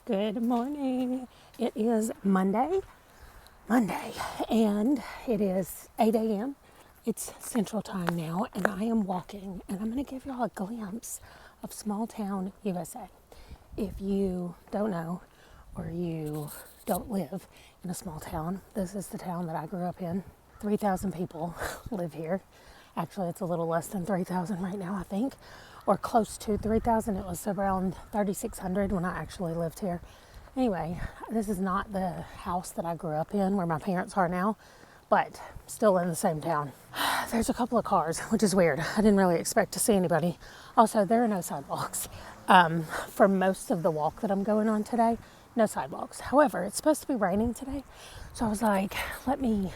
Good morning. It is Monday, and it is 8 a.m. It's Central Time now, and I am walking, and I'm going to give y'all a glimpse of small town USA. If you don't know, or you don't live in a small town, this is the town that I grew up in. 3,000 people live here. Actually, it's a little less than 3,000 right now, I think, or close to 3,000. It was around 3,600 when I actually lived here. Anyway, this is not the house that I grew up in where my parents are now, but still in the same town. There's a couple of cars, which is weird. I didn't really expect to see anybody. Also, there are no sidewalks. For most of the walk that I'm going on today, no sidewalks. However, it's supposed to be raining today, so I was like, let me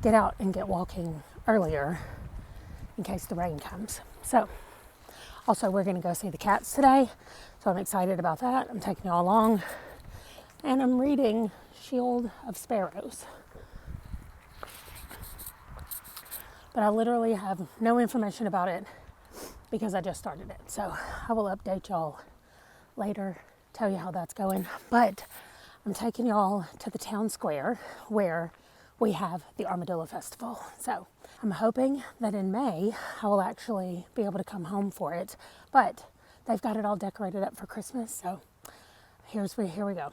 get out and get walking earlier in case the rain comes. So, also we're going to go see the cats today, so I'm excited about that. I'm taking y'all along, and I'm reading Shield of Sparrows. But I literally have no information about it because I just started it. So I will update y'all later, tell you how that's going. But I'm taking y'all to the town square where we have the Armadillo Festival. So I'm hoping that in May I will actually be able to come home for it. But they've got it all decorated up for Christmas. So here we go.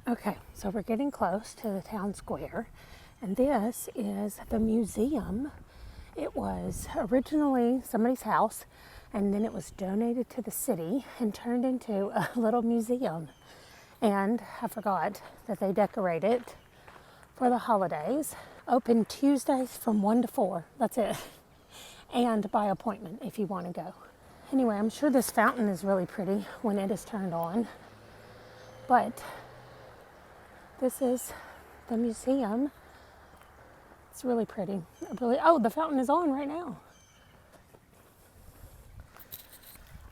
Okay, so we're getting close to the town square. And this is the museum. It was originally somebody's house, and then it was donated to the city and turned into a little museum. And I forgot that they decorate it for the holidays. Open Tuesdays from 1 to 4. That's it. And by appointment if you want to go. Anyway, I'm sure this fountain is really pretty when it is turned on. But this is the museum. It's really pretty. Oh, the fountain is on right now.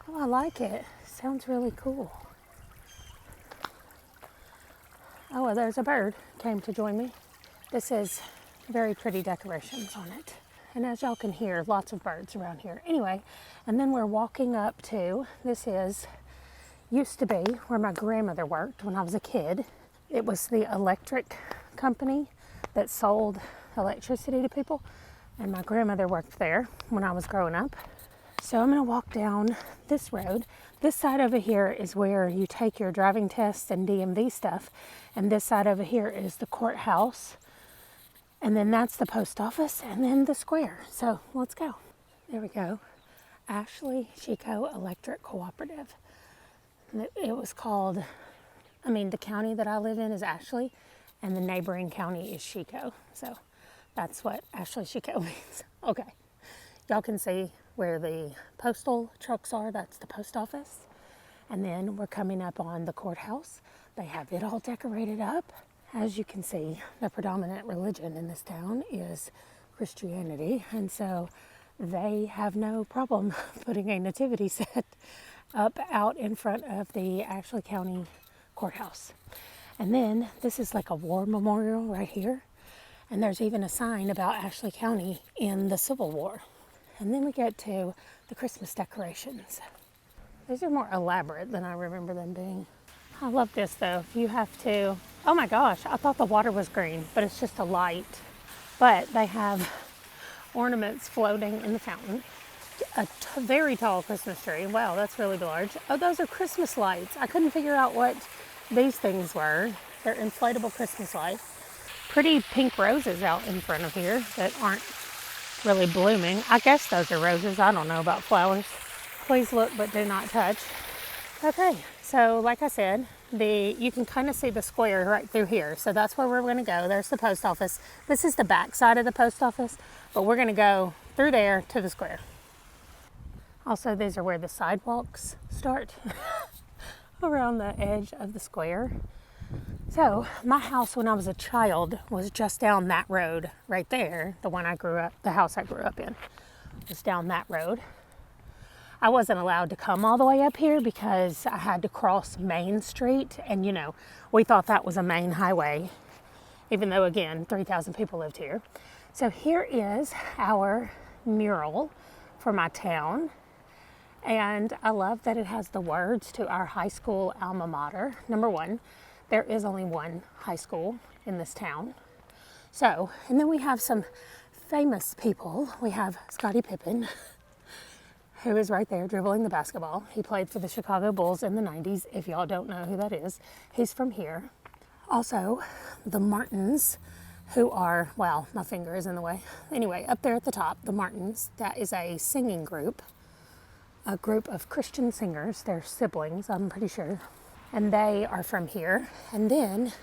Oh, I like it. Sounds really cool. Oh, well, there's a bird came to join me. This is very pretty decorations on it. And as y'all can hear, lots of birds around here. Anyway, and then we're walking up to, used to be where my grandmother worked when I was a kid. It was the electric company that sold electricity to people, and my grandmother worked there when I was growing up. So I'm going to walk down this road. This side over here is where you take your driving tests and DMV stuff, and this side over here is the courthouse, and then that's the post office, and then the square. So let's go. There we go. Ashley Chico Electric Cooperative. It was called, the county that I live in is Ashley, and the neighboring county is Chico. So that's what Ashley Chico means. Okay. Y'all can see where the postal trucks are. That's the post office. And then we're coming up on the courthouse. They have it all decorated up. As you can see, the predominant religion in this town is Christianity. And so they have no problem putting a nativity set up out in front of the Ashley County Courthouse. And then this is like a war memorial right here. And there's even a sign about Ashley County in the Civil War. And then we get to the Christmas decorations. These are more elaborate than I remember them being. I love this though. You have to, oh my gosh, I thought the water was green, but it's just a light. But they have ornaments floating in the fountain. A very tall Christmas tree. Wow, that's really large. Oh, those are Christmas lights. I couldn't figure out what these things were. They're inflatable Christmas lights. Pretty pink roses out in front of here that aren't really blooming. I guess those are roses. I don't know about flowers. Please look but do not touch. Okay, so like I said, you can kind of see the square right through here. So that's where we're going to go. There's the post office. This is the back side of the post office, but we're going to go through there to the square. Also, these are where the sidewalks start around the edge of the square. So my house when I was a child was just down that road right there. The house I grew up in was down that road. I wasn't allowed to come all the way up here because I had to cross Main Street. And we thought that was a main highway, even though again, 3,000 people lived here. So here is our mural for my town. And I love that it has the words to our high school alma mater. Number one, there is only one high school in this town. So, and then we have some famous people. We have Scottie Pippen, who is right there dribbling the basketball. He played for the Chicago Bulls in the 90s. If y'all don't know who that is, he's from here. Also, the Martins, who are, well, my finger is in the way. Anyway, up there at the top, the Martins, that is a singing group, a group of Christian singers. They're siblings, I'm pretty sure. And they are from here. And then,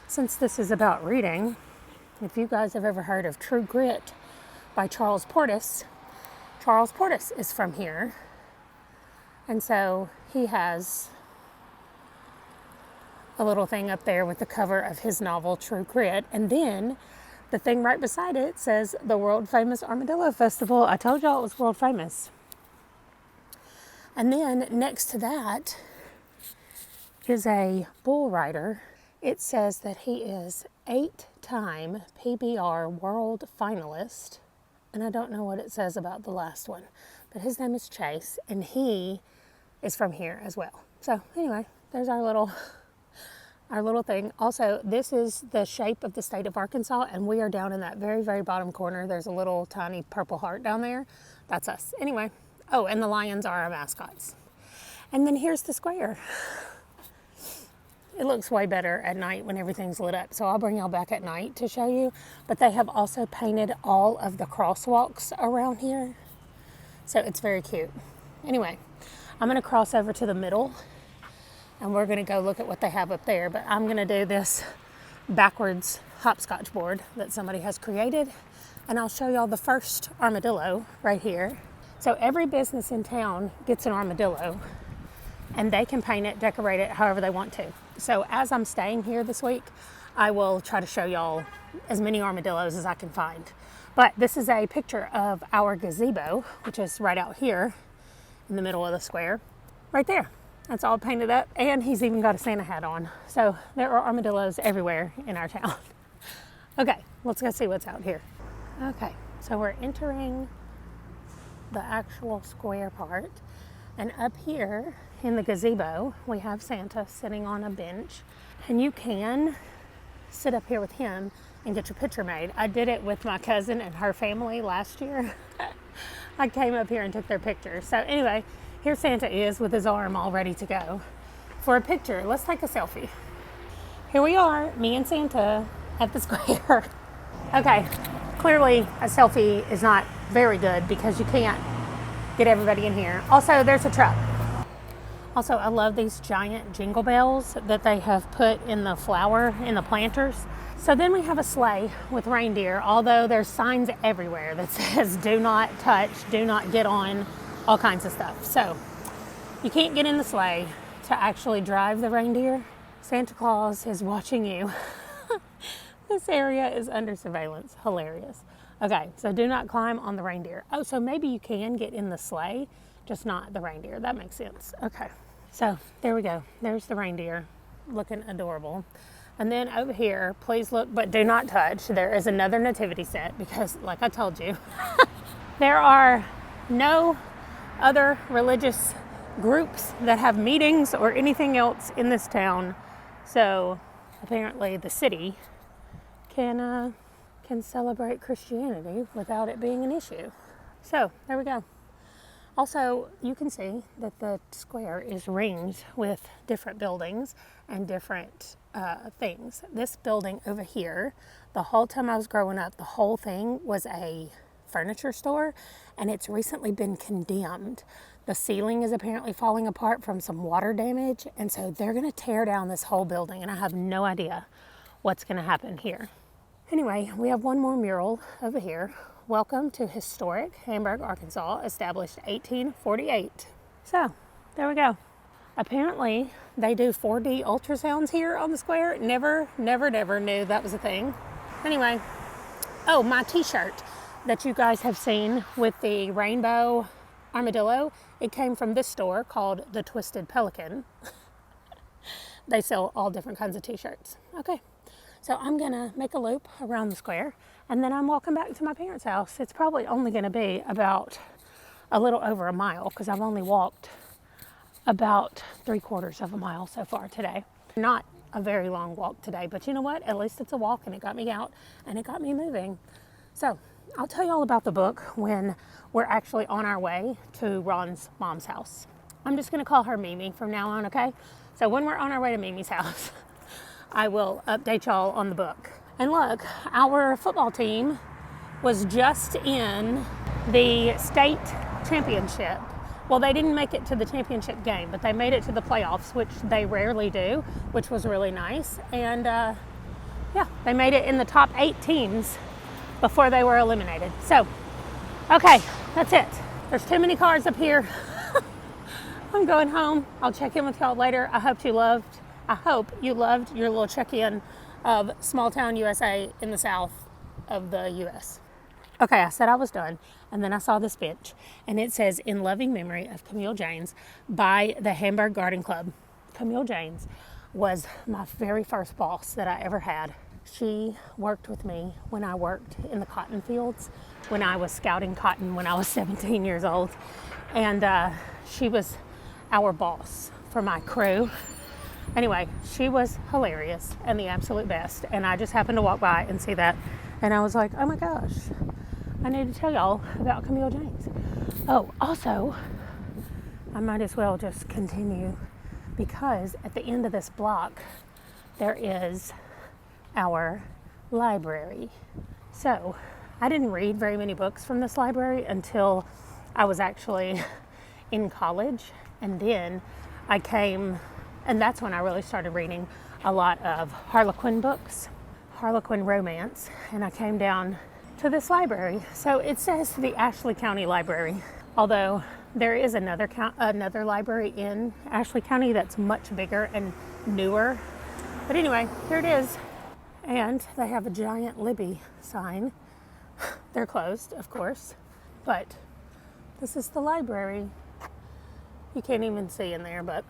since this is about reading, if you guys have ever heard of True Grit by Charles Portis is from here. And so he has a little thing up there with the cover of his novel, True Grit. And then the thing right beside it says the world famous Armadillo Festival. I told y'all it was world famous. And then next to that is a bull rider. It says that he is 8-time PBR world finalist. And I don't know what it says about the last one, but his name is Chase, and he is from here as well. So anyway, there's our little thing. Also, this is the shape of the state of Arkansas, and we are down in that very, very bottom corner. There's a little tiny purple heart down there. That's us. Anyway, oh, and the lions are our mascots. And then here's the square. It looks way better at night when everything's lit up, so I'll bring y'all back at night to show you. But they have also painted all of the crosswalks around here, so it's very cute. Anyway, I'm going to cross over to the middle, and we're going to go look at what they have up there. But I'm going to do this backwards hopscotch board that somebody has created, and I'll show y'all the first armadillo right here. So every business in town gets an armadillo, and they can paint it, decorate it however they want to. So as I'm staying here this week, I will try to show y'all as many armadillos as I can find. But this is a picture of our gazebo, which is right out here in the middle of the square, right there. That's all painted up, and he's even got a Santa hat on. So there are armadillos everywhere in our town. Okay, let's go see what's out here. Okay, so we're entering the actual square part, and up here in the gazebo, we have Santa sitting on a bench, and you can sit up here with him and get your picture made. I did it with my cousin and her family last year. I came up here and took their picture. So anyway, here Santa is with his arm all ready to go for a picture. Let's take a selfie. Here we are, me and Santa at the square. Okay, clearly a selfie is not very good because you can't get everybody in here. Also, there's a truck. Also, I love these giant jingle bells that they have put in the planters. So then we have a sleigh with reindeer, although there's signs everywhere that says do not touch, do not get on, all kinds of stuff. So you can't get in the sleigh to actually drive the reindeer. Santa Claus is watching you. This area is under surveillance. Hilarious. Okay, so do not climb on the reindeer. Oh, so maybe you can get in the sleigh, just not the reindeer. That makes sense. Okay, so there we go. There's the reindeer looking adorable. And then over here, please look, but do not touch. There is another nativity set because, like I told you, there are no other religious groups that have meetings or anything else in this town. So apparently the city can celebrate Christianity without it being an issue. So there we go. Also, you can see that the square is ringed with different buildings and different things. This building over here, the whole time I was growing up, the whole thing was a furniture store, and it's recently been condemned. The ceiling is apparently falling apart from some water damage, and so they're going to tear down this whole building, and I have no idea what's going to happen here. Anyway, we have one more mural over here. Welcome to historic Hamburg, Arkansas, established 1848. So, there we go. Apparently, they do 4D ultrasounds here on the square. Never knew that was a thing. Anyway, oh, my t-shirt that you guys have seen with the rainbow armadillo, it came from this store called The Twisted Pelican. They sell all different kinds of t-shirts. Okay. So I'm gonna make a loop around the square, and then I'm walking back to my parents' house. It's probably only gonna be about a little over a mile because I've only walked about 3/4 of a mile so far today. Not a very long walk today, but you know what? At least it's a walk and it got me out and it got me moving. So I'll tell you all about the book when we're actually on our way to Ron's mom's house. I'm just going to call her Mimi from now on, okay? So when we're on our way to Mimi's house, I will update y'all on the book. And look, our football team was just in the state championship. Well, they didn't make it to the championship game, but they made it to the playoffs, which they rarely do, which was really nice. And yeah, they made it in the top 8 teams before they were eliminated. So, okay, that's it. There's too many cars up here. I'm going home. I'll check in with y'all later. I hope you loved your little check-in of small town USA in the south of the US. Okay, I said I was done, and then I saw this bench, and it says, "In loving memory of Camille Janes by the Hamburg Garden Club." Camille Janes was my very first boss that I ever had. She worked with me when I worked in the cotton fields, when I was scouting cotton when I was 17 years old, and she was our boss for my crew. Anyway, she was hilarious and the absolute best, and I just happened to walk by and see that, and I was like, oh my gosh, I need to tell y'all about Camille Janes. Oh, also, I might as well just continue because at the end of this block, there is our library. So, I didn't read very many books from this library until I was actually in college, and then I came, and that's when I really started reading a lot of Harlequin books, Harlequin romance, and I came down to this library. So it says the Ashley County Library, although there is another library in Ashley County that's much bigger and newer. But anyway, here it is. And they have a giant Libby sign. They're closed, of course, but this is the library. You can't even see in there, but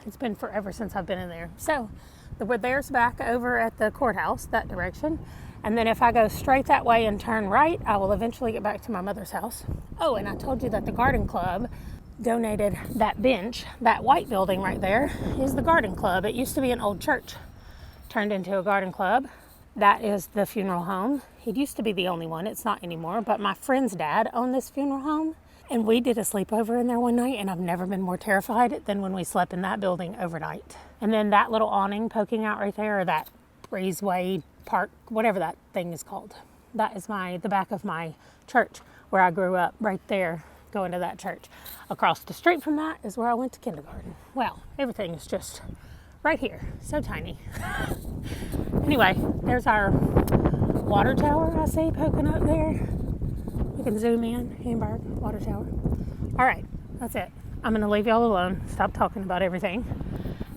it's been forever since I've been in there. So there's back over at the courthouse, that direction. And then if I go straight that way and turn right, I will eventually get back to my mother's house. Oh, and I told you that the garden club donated that bench. That white building right there is the garden club. It used to be an old church, turned into a garden club. That is the funeral home. It used to be the only one. It's not anymore, but my friend's dad owned this funeral home. And we did a sleepover in there one night, and I've never been more terrified than when we slept in that building overnight. And then that little awning poking out right there, or that breezeway park, whatever that thing is called. That is the back of my church where I grew up, right there, going to that church. Across the street from that is where I went to kindergarten. Well, everything is just right here, so tiny. Anyway, there's our water tower I see poking up there. You can zoom in, Hamburg water tower. All right, that's it. I'm going to leave y'all alone, stop talking about everything,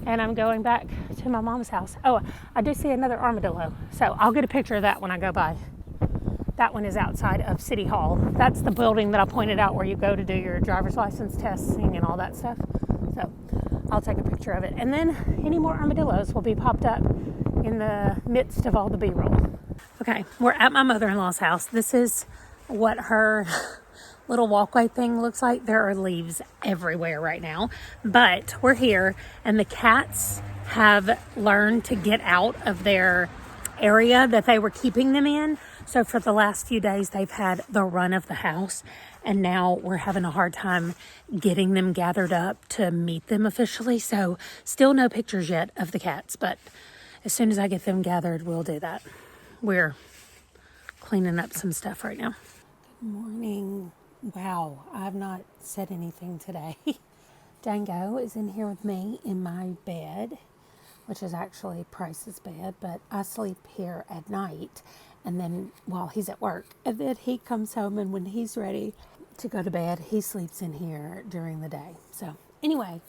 and I'm going back to my mom's house. Oh, I do see another armadillo, so I'll get a picture of that when I go by. That one is outside of City Hall. That's the building that I pointed out where you go to do your driver's license testing and all that stuff. So I'll take a picture of it. And then any more armadillos will be popped up in the midst of all the B-roll. Okay, we're at my mother-in-law's house. This is what her little walkway thing looks like. There are leaves everywhere right now, but we're here, and the cats have learned to get out of their area that they were keeping them in. So for the last few days, they've had the run of the house, and now we're having a hard time getting them gathered up to meet them officially. So still no pictures yet of the cats, but as soon as I get them gathered, we'll do that. We're cleaning up some stuff right now. Good morning. Wow, I've not said anything today. Dango is in here with me in my bed, which is actually Price's bed, but I sleep here at night, and then while he's at work, and then he comes home, and when he's ready to go to bed, he sleeps in here during the day. So anyway,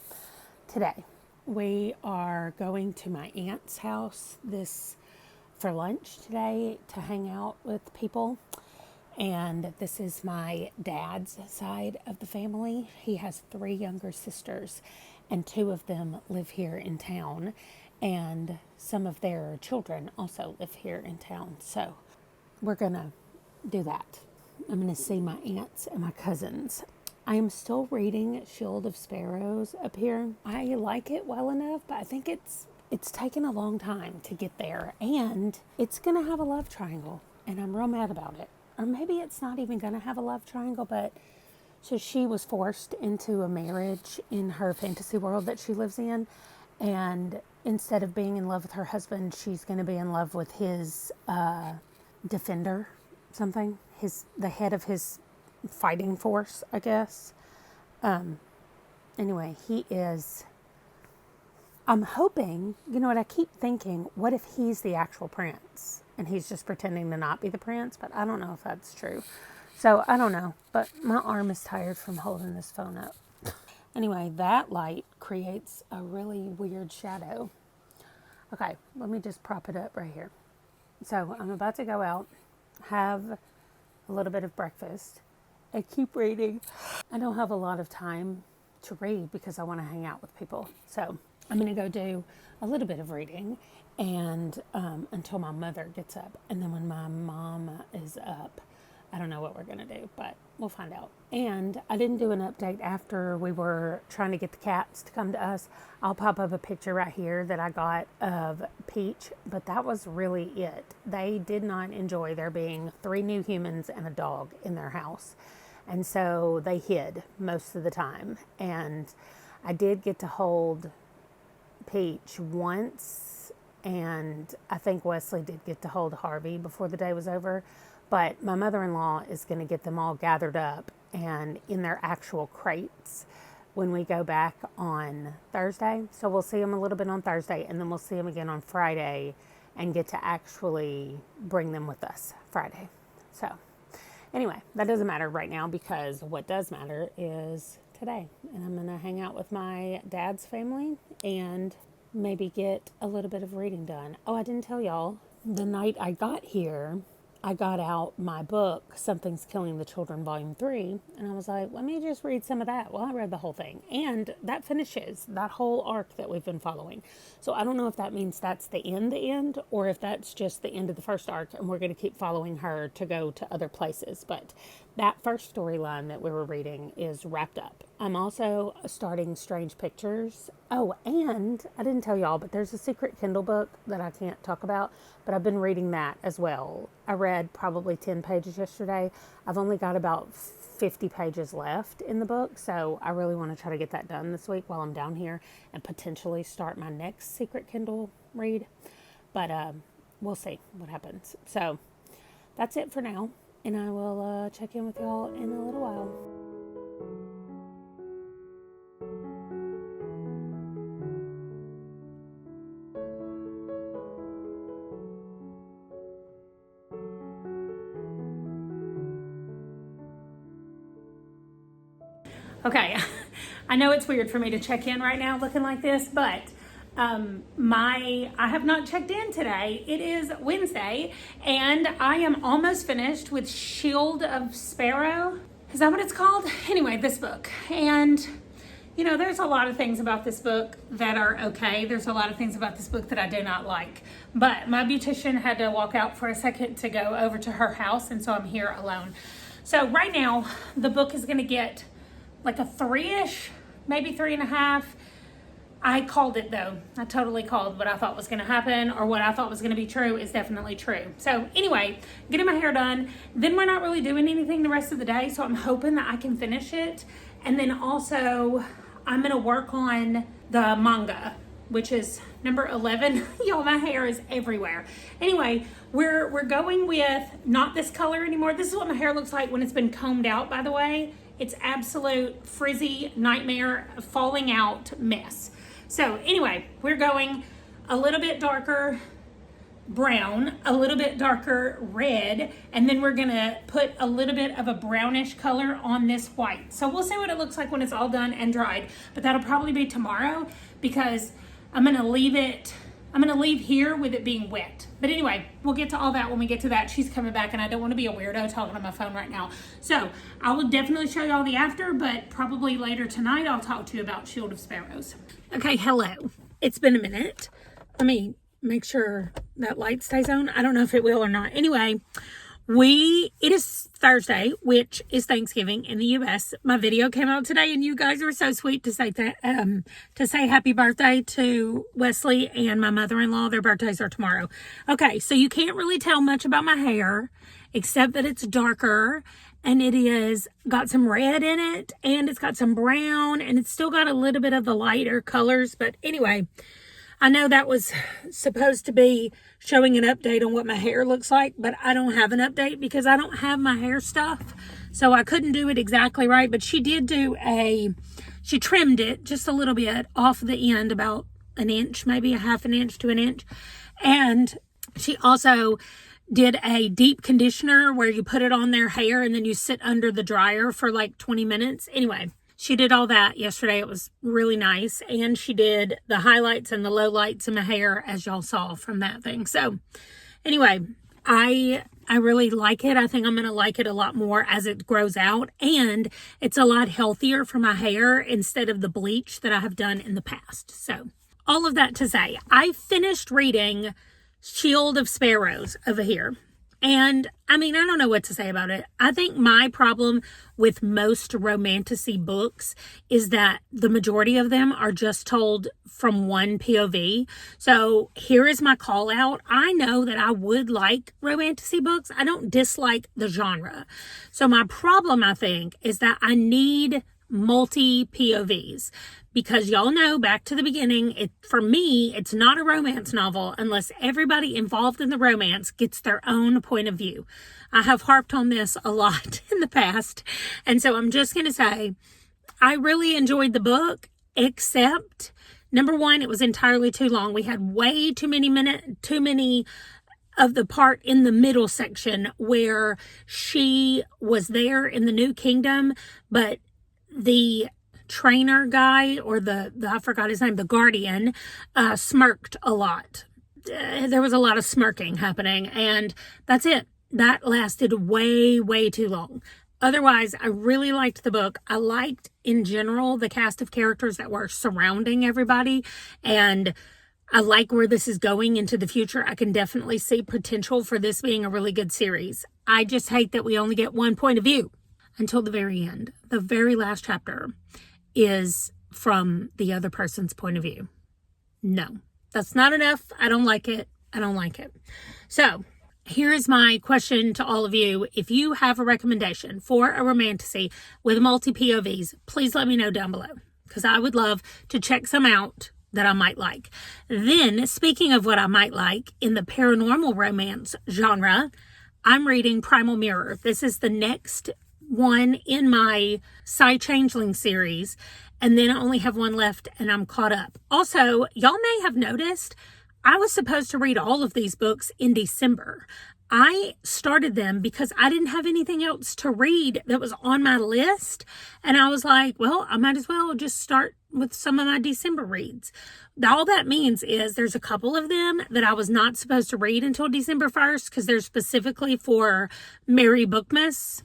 today we are going to my aunt's house for lunch today to hang out with people. And this is my dad's side of the family. He has 3 younger sisters, and 2 of them live here in town, and some of their children also live here in town. So we're gonna do that. I'm gonna see my aunts and my cousins. I am still reading Shield of Sparrows up here. I like it well enough, but I think it's taken a long time to get there, and it's going to have a love triangle, and I'm real mad about it. Or maybe it's not even going to have a love triangle, but so she was forced into a marriage in her fantasy world that she lives in, and instead of being in love with her husband, she's going to be in love with his defender, something, the head of his fighting force, I guess. Anyway, he is, I'm hoping, you know what, I keep thinking, what if he's the actual prince and he's just pretending to not be the prince? But I don't know if that's true. So I don't know, but my arm is tired from holding this phone up. Anyway, that light creates a really weird shadow. Okay, let me just prop it up right here. So I'm about to go out, have a little bit of breakfast, and keep reading. I don't have a lot of time to read because I want to hang out with people. So I'm going to go do a little bit of reading and until my mother gets up. And then when my mom is up, I don't know what we're going to do, but we'll find out. And I didn't do an update after we were trying to get the cats to come to us. I'll pop up a picture right here that I got of Peach, but that was really it. They did not enjoy there being 3 new humans and a dog in their house. And so they hid most of the time. And I did get to hold Peach once, and I think Wesley did get to hold Harvey before the day was over. But my mother-in-law is going to get them all gathered up and in their actual crates when we go back on Thursday. So we'll see them a little bit on Thursday, and then we'll see them again on Friday and get to actually bring them with us Friday. So anyway, that doesn't matter right now because what does matter is today. And I'm going to hang out with my dad's family and maybe get a little bit of reading done. Oh, I didn't tell y'all, the night I got here, I got out my book, Something's Killing the Children, Volume 3, and I was like, let me just read some of that. Well, I read the whole thing, and that finishes that whole arc that we've been following. So I don't know if that means that's the end, or if that's just the end of the first arc, and we're going to keep following her to go to other places. But that first storyline that we were reading is wrapped up. I'm also starting Strange Pictures. Oh, and I didn't tell y'all, but there's a secret Kindle book that I can't talk about, but I've been reading that as well. I read probably 10 pages yesterday. I've only got about 50 pages left in the book, so I really want to try to get that done this week while I'm down here and potentially start my next secret Kindle read. But we'll see what happens. So that's it for now, and I will check in with y'all in a little while. Okay, I know it's weird for me to check in right now looking like this, but I have not checked in today. It is Wednesday, and I am almost finished with Shield of Sparrow. Is that what it's called? Anyway, this book. And, you know, there's a lot of things about this book that are okay. There's a lot of things about this book that I do not like. But my beautician had to walk out for a second to go over to her house, and so I'm here alone. So right now, the book is going to get like a 3-ish, maybe 3.5. I called it though. I totally called what I thought was going to happen, or what I thought was going to be true is definitely true. So anyway, getting my hair done. Then we're not really doing anything the rest of the day, so I'm hoping that I can finish it. And then also, I'm going to work on the manga, which is number 11. Y'all, my hair is everywhere. Anyway, we're going with not this color anymore. This is what my hair looks like when it's been combed out, by the way. It's absolute frizzy nightmare, falling out mess. So anyway, we're going a little bit darker brown, a little bit darker red, and then we're gonna put a little bit of a brownish color on this white. So we'll see what it looks like when it's all done and dried, but that'll probably be tomorrow because I'm gonna leave here with it being wet. But anyway, we'll get to all that when we get to that. She's coming back, and I don't want to be a weirdo talking on my phone right now. So I will definitely show you all the after, but probably later tonight I'll talk to you about Shield of Sparrows. Okay, hello. It's been a minute. Let me make sure that light stays on. I don't know if it will or not. Anyway, It is Thursday, which is Thanksgiving in the U.S. My video came out today, and you guys were so sweet to say that, to say happy birthday to Wesley and my mother-in-law. Their birthdays are tomorrow. Okay, so you can't really tell much about my hair, except that it's darker, and it is got some red in it, and it's got some brown, and it's still got a little bit of the lighter colors. But anyway, I know that was supposed to be showing an update on what my hair looks like, but I don't have an update because I don't have my hair stuff. So I couldn't do it exactly right, but she did she trimmed it just a little bit off the end, about an inch, maybe a half an inch to an inch. And she also did a deep conditioner where you put it on their hair and then you sit under the dryer for like 20 minutes. Anyway, she did all that yesterday. It was really nice. And she did the highlights and the lowlights in my hair, as y'all saw from that thing. So anyway, I really like it. I think I'm going to like it a lot more as it grows out. And it's a lot healthier for my hair instead of the bleach that I have done in the past. So all of that to say, I finished reading Shield of Sparrows over here. And I mean, I don't know what to say about it. I think my problem with most romantasy books is that the majority of them are just told from one POV. So here is my call out. I know that I would like romantasy books. I don't dislike the genre. So my problem, I think, is that I need multi POVs, because y'all know, back to the beginning, for me, it's not a romance novel unless everybody involved in the romance gets their own point of view. I have harped on this a lot in the past, and so I'm just going to say I really enjoyed the book, except number one, it was entirely too long. We had way too many of the part in the middle section where she was there in the New Kingdom, but the trainer guy, or I forgot his name, the guardian, smirked a lot. There was a lot of smirking happening, and that's it. That lasted way, way too long. Otherwise, I really liked the book. I liked, in general, the cast of characters that were surrounding everybody, and I like where this is going into the future. I can definitely see potential for this being a really good series. I just hate that we only get one point of view until the very end. The very last chapter is from the other person's point of view. No, that's not enough. I don't like it. I don't like it. So here is my question to all of you. If you have a recommendation for a romantasy with multi POVs, please let me know down below, because I would love to check some out that I might like. Then, speaking of what I might like in the paranormal romance genre, I'm reading Primal Mirror. This is the next one in my Psy Changeling series, and then I only have one left and I'm caught up. Also, y'all may have noticed I was supposed to read all of these books in December. I started them because I didn't have anything else to read that was on my list, and I was like, well, I might as well just start with some of my December reads. All that means is there's a couple of them that I was not supposed to read until December 1st because they're specifically for Merry Bookmas.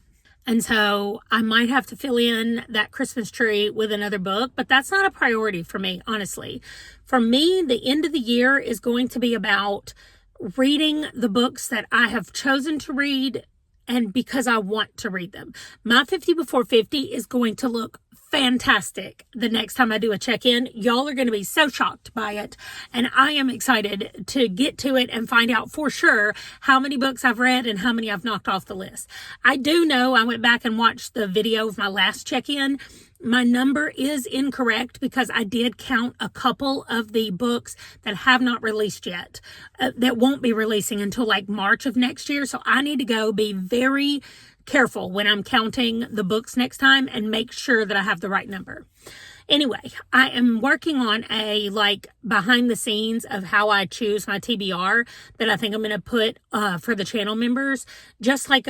And so I might have to fill in that Christmas tree with another book, but that's not a priority for me, honestly. For me, the end of the year is going to be about reading the books that I have chosen to read, and because I want to read them. My 50 Before 50 is going to look fantastic the next time I do a check-in. Y'all are going to be so shocked by it, and I am excited to get to it and find out for sure how many books I've read and how many I've knocked off the list. I do know, I went back and watched the video of my last check-in. My number is incorrect because I did count a couple of the books that have not released yet, that won't be releasing until like March of next year. So I need to go be very careful when I'm counting the books next time and make sure that I have the right number. Anyway, I am working on a behind the scenes of how I choose my TBR that I think I'm going to put for the channel members, just like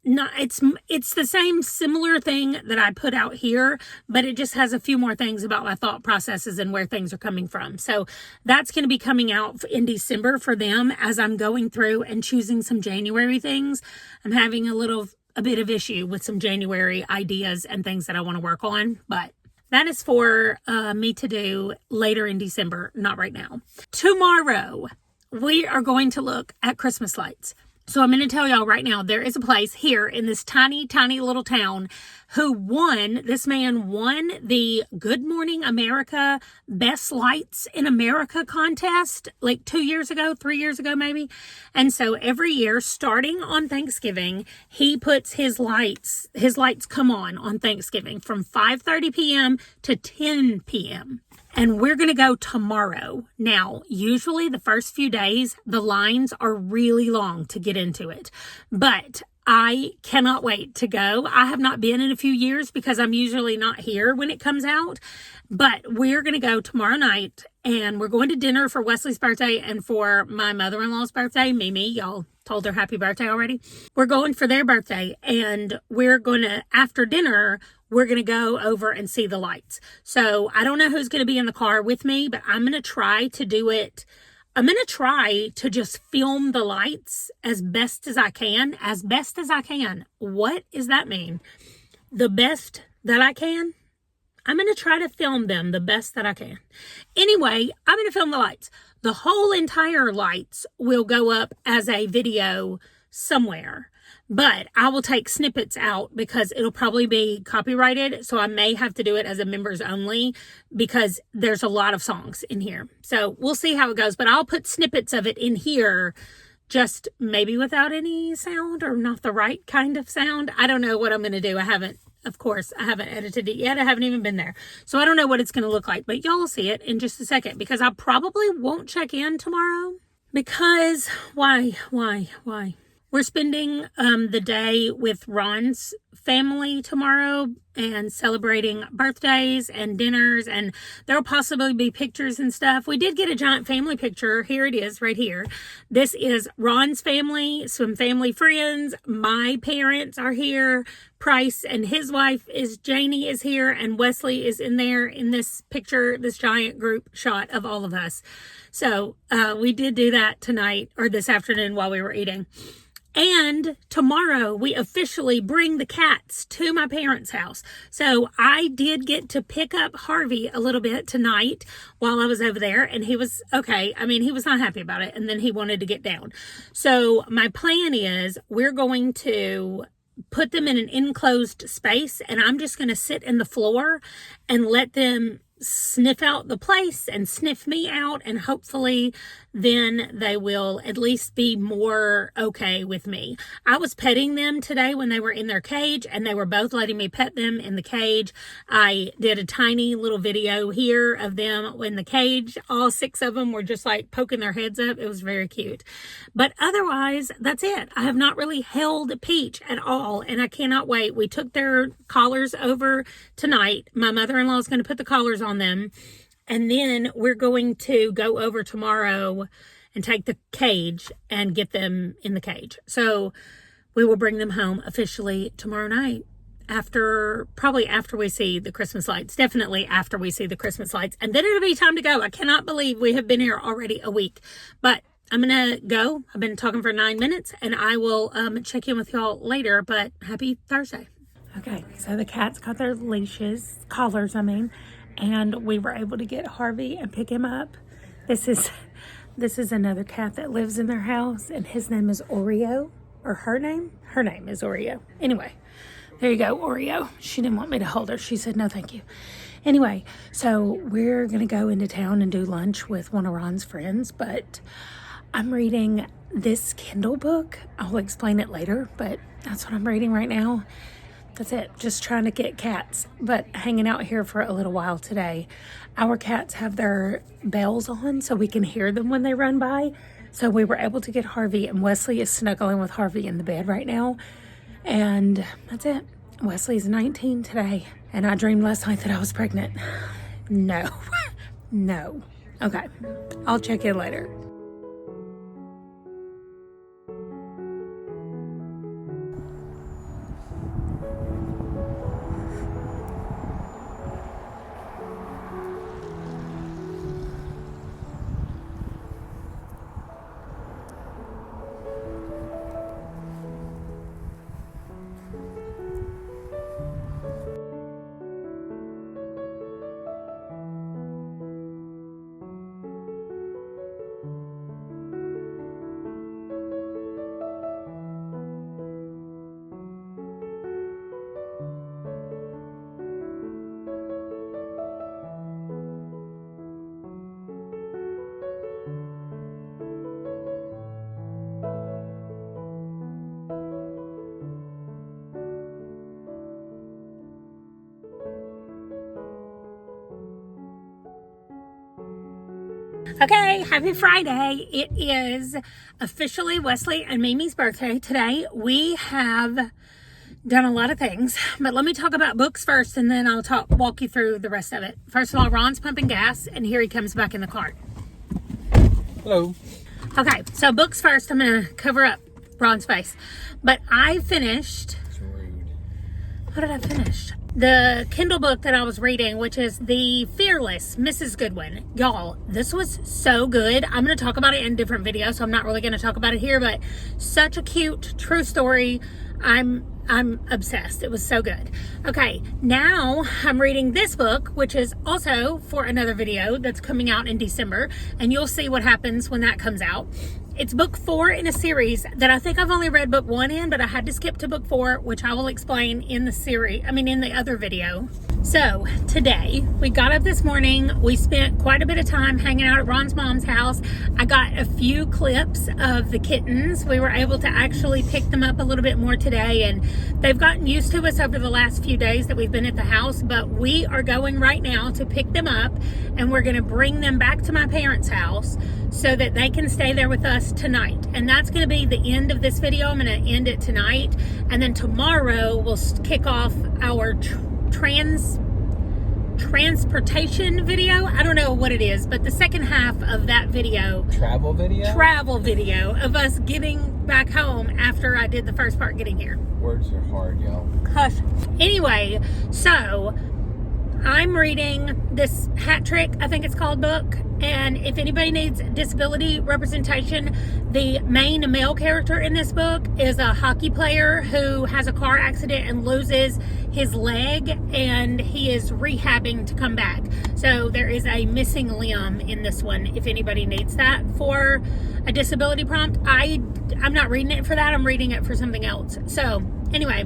it's the same similar thing that I put out here, but it just has a few more things about my thought processes and where things are coming from. So that's going to be coming out in December for them as I'm going through and choosing some January things. I'm having a bit of issue with some January ideas and things that I want to work on, but that is for me to do later in December, not right now. Tomorrow, we are going to look at Christmas lights. So I'm going to tell y'all right now, there is a place here in this tiny, tiny little town this man won the Good Morning America Best Lights in America contest like 2 years ago, 3 years ago maybe. And so every year, starting on Thanksgiving, he puts his lights come on Thanksgiving from 5:30 p.m. to 10 p.m. And we're going to go tomorrow. Now, usually the first few days, the lines are really long to get into it. But I cannot wait to go. I have not been in a few years because I'm usually not here when it comes out. But we're going to go tomorrow night. And we're going to dinner for Wesley's birthday and for my mother-in-law's birthday, Mimi. Y'all told her happy birthday already. We're going for their birthday. And we're going to, after dinner, we're going to go over and see the lights. So I don't know who's going to be in the car with me, but I'm going to try to do it. I'm going to try to just film the lights as best as I can. As best as I can. What does that mean? The best that I can? I'm going to try to film them the best that I can. Anyway, I'm going to film the lights. The whole entire lights will go up as a video somewhere. But I will take snippets out because it'll probably be copyrighted. So I may have to do it as a members only because there's a lot of songs in here. So we'll see how it goes. But I'll put snippets of it in here, just maybe without any sound or not the right kind of sound. I don't know what I'm going to do. I haven't edited it yet. I haven't even been there. So I don't know what it's going to look like. But y'all will see it in just a second because I probably won't check in tomorrow. Because why? We're spending the day with Ron's family tomorrow and celebrating birthdays and dinners, and there will possibly be pictures and stuff. We did get a giant family picture. Here it is right here. This is Ron's family, some family friends. My parents are here. Price and his wife Janie is here, and Wesley is in there in this picture, this giant group shot of all of us. So we did do that tonight or this afternoon while we were eating. And tomorrow we officially bring the cats to my parents' house. So I did get to pick up Harvey a little bit tonight while I was over there. And he was okay. I mean, he was not happy about it. And then he wanted to get down. So my plan is we're going to put them in an enclosed space. And I'm just going to sit in the floor and let them sniff out the place and sniff me out, and hopefully then they will at least be more okay with me. I was petting them today when they were in their cage, and they were both letting me pet them in the cage. I did a tiny little video here of them in the cage. All 6 of them were just like poking their heads up. It was very cute. But otherwise, that's it. I have not really held Peach at all, and I cannot wait. We took their collars over tonight. My mother-in-law is going to put the collars on them, and then we're going to go over tomorrow and take the cage and get them in the cage. So we will bring them home officially tomorrow night, probably after we see the Christmas lights. Definitely after we see the Christmas lights, and then it'll be time to go. I cannot believe we have been here already a week, but I'm gonna go. I've been talking for 9 minutes, and I will check in with y'all later. But happy Thursday. Okay, so the cats got their collars, and we were able to get Harvey and pick him up. This is another cat that lives in their house, and his name is Oreo, or her name is Oreo. Anyway, there you go, Oreo. She didn't want me to hold her. She said, no, thank you. Anyway, so we're going to go into town and do lunch with one of Ron's friends, but I'm reading this Kindle book. I'll explain it later, but that's what I'm reading right now. That's it. Just trying to get cats, but hanging out here for a little while today. Our cats have their bells on so we can hear them when they run by. So we were able to get Harvey, and Wesley is snuggling with Harvey in the bed right now. And that's it. Wesley's 19 today. And I dreamed last night that I was pregnant. No. No. Okay. I'll check in later. Okay, happy Friday. It is officially Wesley and Mimi's birthday today. We have done a lot of things, but let me talk about books first and then I'll walk you through the rest of it. First of all, Ron's pumping gas and here he comes back in the car. Hello. Okay, so books first. I'm going to cover up Ron's face. But I finished... It's rude. What did I finish? The Kindle book that I was reading, which is The Fearless Mrs. Goodwin. Y'all, this was so good. I'm going to talk about it in different videos, so I'm not really going to talk about it here, but such a cute, true story. I'm obsessed. It was so good. Okay, now I'm reading this book, which is also for another video that's coming out in December, and you'll see what happens when that comes out. It's book 4 in a series that I think I've only read book 1 in, but I had to skip to book 4, which I will explain in the series, in the other video. So today we got up this morning. We spent quite a bit of time hanging out at Ron's mom's house. I got a few clips of the kittens. We were able to actually pick them up a little bit more today, and they've gotten used to us over the last few days that we've been at the house, but we are going right now to pick them up and we're going to bring them back to my parents' house so that they can stay there with us tonight. And that's going to be the end of this video. I'm going to end it tonight, and then tomorrow we'll kick off our transportation video. I don't know what it is, but the second half of that video, travel video of us getting back home after I did the first part getting here. Words are hard, y'all. Hush. Anyway, so I'm reading this Hat Trick, I think it's called, book. And if anybody needs disability representation, the main male character in this book is a hockey player who has a car accident and loses his leg, and he is rehabbing to come back. So there is a missing limb in this one if anybody needs that for a disability prompt. I'm not reading it for that. I'm reading it for something else. So anyway,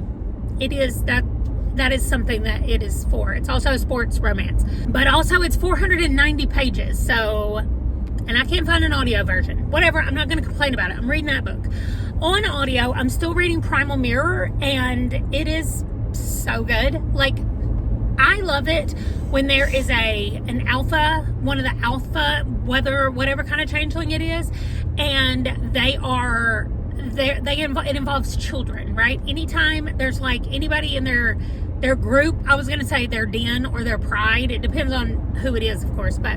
it is that is something that it is for. It's also a sports romance, but also it's 490 pages. So, and I can't find an audio version. Whatever, I'm not going to complain about it. I'm reading that book. On audio, I'm still reading Primal Mirror, and it is so good. Like, I love it when there is an alpha, one of the alpha, whatever kind of changeling it is, and it involves children, right? Anytime there's like anybody in their group, I was going to say their den or their pride. It depends on who it is, of course, but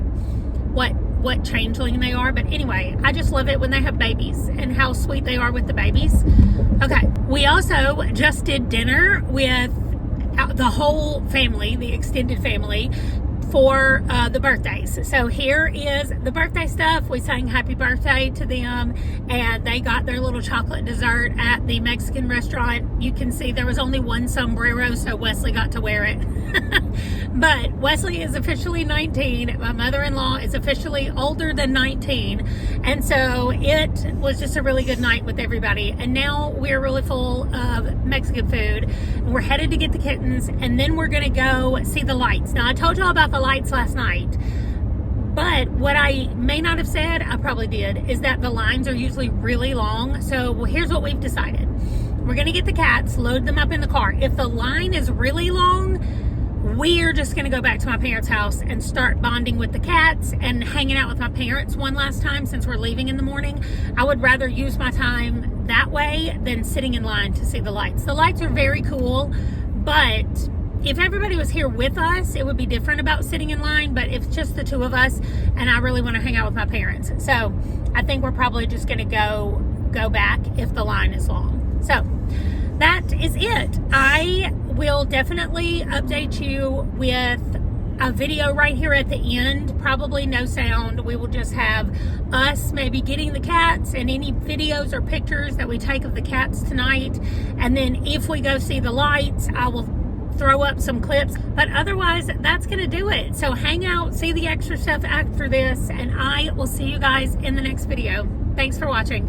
what changeling they are. But anyway, I just love it when they have babies and how sweet they are with the babies. Okay, we also just did dinner with the whole family, the extended family, for the birthdays. So here is the birthday stuff. We sang happy birthday to them, and they got their little chocolate dessert at the Mexican restaurant. You can see there was only one sombrero, so Wesley got to wear it. But Wesley is officially 19. My mother-in-law is officially older than 19. And so it was just a really good night with everybody. And now we're really full of Mexican food. And we're headed to get the kittens, and then we're going to go see the lights. Now, I told y'all about the lights last night, but what I may not have said, I probably did, is that the lines are usually really long. So here's what we've decided. We're going to get the cats, load them up in the car. If the line is really long, we're just going to go back to my parents' house and start bonding with the cats and hanging out with my parents one last time since we're leaving in the morning. I would rather use my time that way than sitting in line to see the lights. The lights are very cool, but if everybody was here with us, it would be different about sitting in line, but it's just the two of us, and I really want to hang out with my parents. So I think we're probably just going to go back if the line is long. So that is it. I will definitely update you with a video right here at the end. Probably no sound. We will just have us maybe getting the cats and any videos or pictures that we take of the cats tonight. And then if we go see the lights, I will throw up some clips, but otherwise that's gonna do it. So hang out, see the extra stuff after this, and I will see you guys in the next video. Thanks for watching.